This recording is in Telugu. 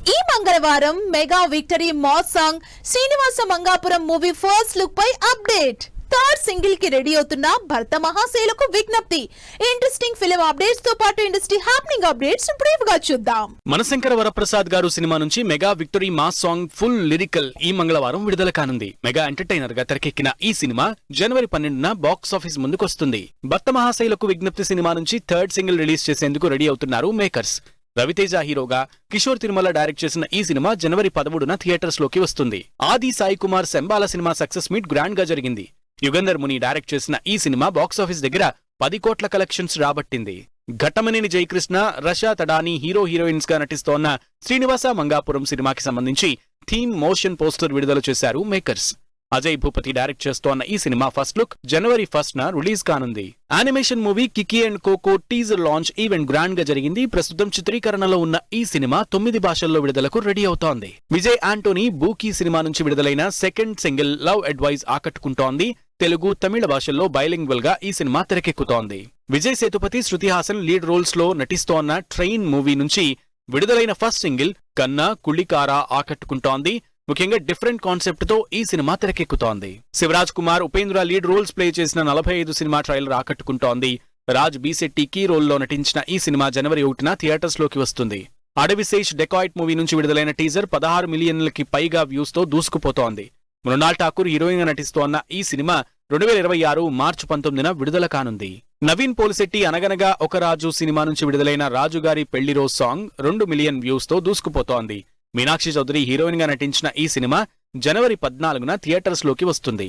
ఈ మంగళవారం mega victory mass song Srinivasa Mangapuram movie first look పై అప్డేట్. థర్డ్ సింగిల్ కి రెడీ అవుతున్న భర్త మహాశైలకు విజ్ఞప్తి. ఇంట్రెస్టింగ్ ఫిల్మ్ అప్డేట్స్ తో పాటు ఇండస్ట్రీ హ్యాపెనింగ్ అప్డేట్స్ బ్రీఫ్ గా చూద్దాం. మనశంకర వరప్రసాద్ గారు సినిమా నుంచి mega victory mass song full lyrical ఈ మంగళవారం విడుదల కానుంది. మెగా ఎంటర్టైనర్ గా తెరకెక్కిన ఈ సినిమా జనవరి 12న బాక్స్ ఆఫీస్ ముందుకొస్తుంది. భర్త మహాశైలకు విజ్ఞప్తి సినిమా నుంచి థర్డ్ సింగిల్ రిలీజ్ చేసేందుకు రెడీ అవుతున్నారు మేకర్స్. రవితేజ హీరోగా, కిషోర్ తిరుమల డైరెక్ట్ చేసిన ఈ సినిమా జనవరి 13న థియేటర్స్ లోకి వస్తుంది. Aadi Sai Kumar Shambala cinema success meet grand గా జరిగింది. యుగంధర్ ముని డైరెక్ట్ చేసిన ఈ సినిమా బాక్సాఫీస్ దగ్గర 10 కోట్ల కలెక్షన్స్ రాబట్టింది. ఘట్టమనేని జయకృష్ణ, రషా తడాని హీరోయిన్స్ గా నటిస్తోన్న శ్రీనివాస మంగాపురం సినిమాకి సంబంధించి థీమ్ మోషన్ పోస్టర్ విడుదల చేశారు మేకర్స్. అజయ్ భూపతి డైరెక్ట్ చేస్తోన్న ఈ సినిమా ఫస్ట్ లుక్ జనవరి 1న రిలీజ్ కానుంది. Animation movie Kiki and Koko teaser launch event grand గా జరిగింది. ప్రస్తుతం చిత్రీకరణలో ఉన్న ఈ సినిమా 9 భాషల్లో విడుదలకు రెడీ అవుతోంది. విజయ్ ఆంటోనీ బూకీ సినిమా నుంచి విడుదలైన సెకండ్ సింగిల్ లవ్ అడ్వైజ్ ఆకట్టుకుంటోంది. తెలుగు, తమిళ భాషల్లో బైలింగ్వల్ గా ఈ సినిమా తెరకెక్కుతోంది. విజయ్ సేతుపతి, శృతి హాసన్ లీడ్ రోల్స్ లో నటిస్తోన్న ట్రైన్ మూవీ నుంచి విడుదలైన ఫస్ట్ సింగిల్ కన్నా కుళికారా ఆకట్టుకుంటోంది. ముఖ్యంగా డిఫరెంట్ కాన్సెప్ట్ తో ఈ cinema తెరకెక్కుతోంది. Shivraj Kumar, Upendra lead roles play చేసిన 45 cinema trailer ఆకట్టుకుంటోంది. Raj Beesetti key రోల్లో నటించిన ఈ సినిమా జనవరి 1న థియేటర్స్ లోకి వస్తుంది. అడవిశేష్ డెకాయిట్ మూవీ నుంచి విడుదలైన టీజర్ 16 మిలియన్లకి పైగా వ్యూస్ తో దూసుకుపోతోంది. మృణాల్ ఠాకూర్ హీరోయిన్ గా నటిస్తోన్న ఈ సినిమా 2026 మార్చి 19న విడుదల కానుంది. నవీన్ పోలిశెట్టి అనగనగా ఒక రాజు సినిమా నుంచి విడుదలైన రాజుగారి పెళ్లి రోజు సాంగ్ 2 మిలియన్ వ్యూస్ తో దూసుకుపోతోంది. మీనాక్షి చౌదరి హీరోయిన్ గా నటించిన ఈ సినిమా జనవరి 14న థియేటర్స్ లోకి వస్తుంది.